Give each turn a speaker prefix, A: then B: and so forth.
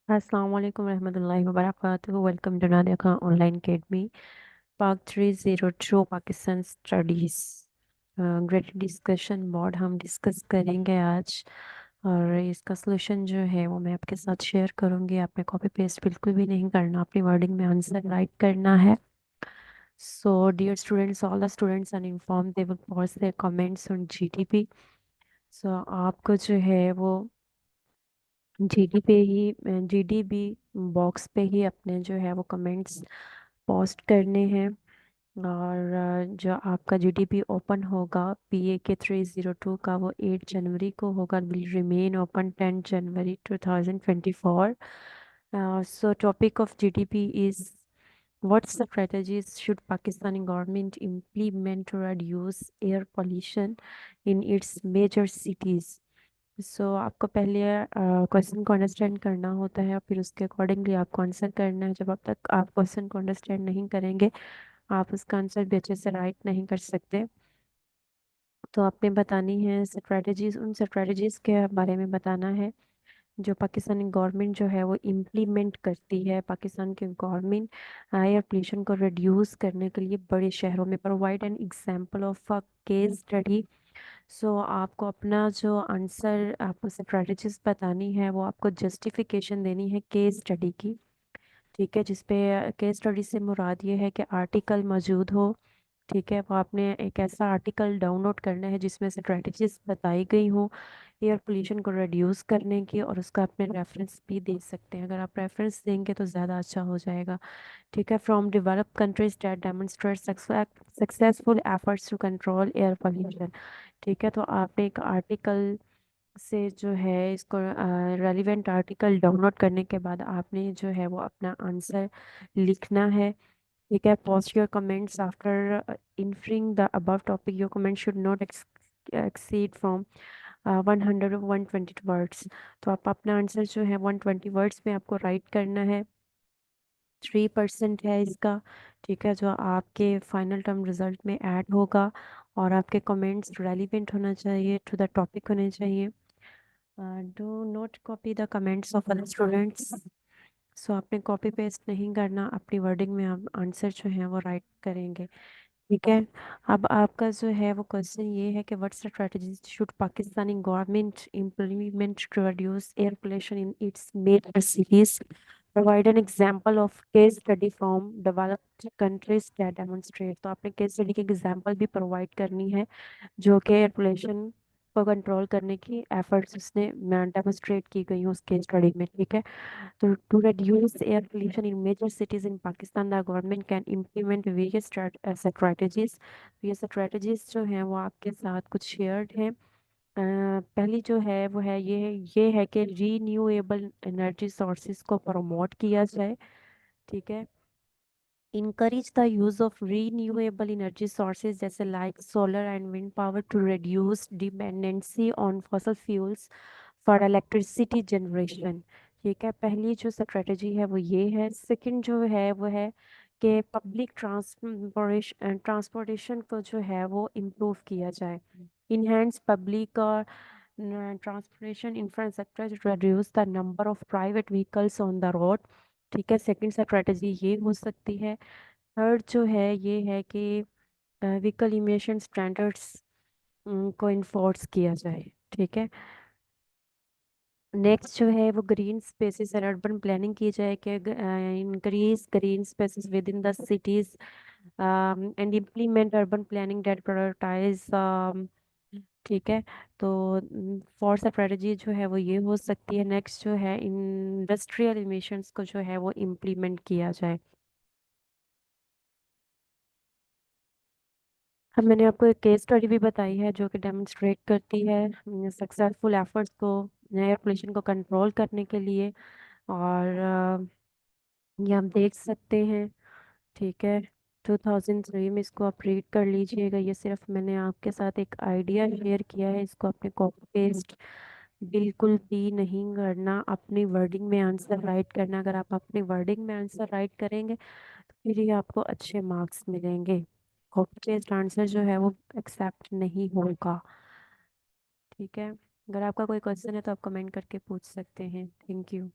A: अस्सलाम वालेकुम रहमतुल्लाहि व बरकातुहू। Welcome to Nadia Khan online academy. Part 302 Pakistan studies grade discussion board हम डिस्कस करेंगे आज। और इसका सलूशन जो है वो मैं आपके साथ शेयर करूंगी। आपने कॉपी पेस्ट बिल्कुल भी नहीं करना, अपनी वर्डिंग में आंसर राइट करना है। So dear students, all the students are inform they will post their comments on GDP. So आपको जो है वो जीडी पे ही जीडीबी बॉक्स पे ही अपने जो है वो कमेंट्स पोस्ट करने हैं। और जो आपका जीडीपी ओपन होगा पीए के 302 का वो 8 जनवरी को होगा, will remain open 10 January 2024। So topic of GDP is what strategies should Pakistani government implement to reduce air pollution in its major cities। आपको पहले क्वेश्चन को अंडरस्टैंड करना होता है और फिर उसके अकॉर्डिंगली आपको आंसर करना है। जब अब तक आप क्वेश्चन को अंडरस्टैंड नहीं करेंगे, आप उसका आंसर भी अच्छे से राइट नहीं कर सकते। तो आपने बतानी है स्ट्रेटजीज, उन स्ट्रेटजीज के बारे में बताना है जो पाकिस्तानी गवर्नमेंट जो है वो इम्प्लीमेंट करती है। पाकिस्तान की गवर्नमेंट एयर पोल्यूशन को रिड्यूस करने के लिए बड़े शहरों में provide an example of a case study. आपको अपना जो आंसर, आपको स्ट्रेटजीज बतानी है, वो आपको जस्टिफिकेशन देनी है केस स्टडी की। ठीक है, जिसपे केस स्टडी से मुराद ये है कि आर्टिकल मौजूद हो। ठीक है, वो आपने एक ऐसा आर्टिकल डाउनलोड करना है जिसमें स्ट्रेटजीज बताई गई हो एयर पोल्यूशन को रिड्यूस करने की, और उसका अपने रेफरेंस भी दे सकते हैं। अगर आप रेफरेंस देंगे तो ज़्यादा अच्छा हो जाएगा। ठीक है, from developed countries that demonstrate successful efforts to control air pollution. ठीक है, तो आपने एक आर्टिकल से जो है इसको रेलिवेंट आर्टिकल डाउनलोड करने के बाद आपने जो है वो अपना आंसर लिखना है। ठीक है, post your comments after inferring the above topic. Your comment should not exceed from 100 to 120 words. तो आप अपना आंसर जो है 120 वर्ड्स में आपको राइट करना है। 3% है इसका। ठीक है, जो आपके फाइनल टर्म रिजल्ट में ऐड होगा। और आपके कमेंट्स रेलिवेंट होना चाहिए, टू द टॉपिक होने चाहिए। Do not copy the comments of other students. आपने कॉपी पेस्ट नहीं करना, अपनी वर्डिंग में आप आंसर जो है वो राइट करेंगे। ठीक है, अब आपका जो है वो क्वेश्चन ये है कि what strategies should Pakistani government implement to reduce air pollution in its major cities. Provide an example of case study from developed countries that demonstrate. तो आपने केस स्टडी की एग्जांपल भी प्रोवाइड करनी है जो कि एयर पोल्यूशन को कंट्रोल करने की एफर्ट्स उसने डेमोन्स्ट्रेट की गई हैं उस केस स्टडी में। ठीक है, तो to reduce air pollution in major cities in Pakistan, the government can implement various strategies। तो ये strategies जो हैं वो आपके साथ कुछ शेयर्ड हैं। पहली जो है वो है ये है कि रीन्यूएबल एनर्जी सोर्सेज को प्रमोट किया जाए। ठीक है, encourage the use of renewable energy sources जैसे like solar and wind power to reduce dependency on fossil fuels for electricity generation। ठीक है, पहली जो स्ट्रेटजी है वो ये है। सेकंड जो है वो है कि पब्लिक ट्रांसपोर्टेशन को जो है वो इम्प्रूव किया जाए। इनहेंस पब्लिक और transportation infrastructure to reduce the number of private vehicles on the road। ठीक है, सेकंड स्ट्रेटजी ये हो सकती है। थर्ड जो है ये है कि व्हीकल इमिशन स्टैंडर्ड्स को इन्फोर्स किया जाए। ठीक है, नेक्स्ट जो है वो green spaces and urban planning की जाए कि increase green spaces within the cities and implement urban planning that prioritize. ठीक है, तो फोर्थ स्ट्रेटजी जो है वो ये हो सकती है। नेक्स्ट जो है इंडस्ट्रियल इमिशंस को जो है वो इम्प्लीमेंट किया जाए। अब मैंने आपको एक केस स्टडी भी बताई है जो कि डेमोन्स्ट्रेट करती है सक्सेसफुल एफर्ट्स को एयर पोल्यूशन को कंट्रोल करने के लिए। और ये हम देख सकते हैं। ठीक है, 2003 में इसको आप रीड कर लीजिएगा। ये सिर्फ मैंने आपके साथ एक आइडिया शेयर किया है, इसको अपने कॉपी पेस्ट बिल्कुल भी नहीं करना, अपनी वर्डिंग में आंसर राइट करना। अगर आप अपनी वर्डिंग में आंसर राइट करेंगे तो फिर ही आपको अच्छे मार्क्स मिलेंगे। कॉपी पेस्ट आंसर जो है वो एक्सेप्ट नहीं होगा। ठीक है, अगर आपका कोई क्वेश्चन है तो आप कमेंट करके पूछ सकते हैं। Thank you.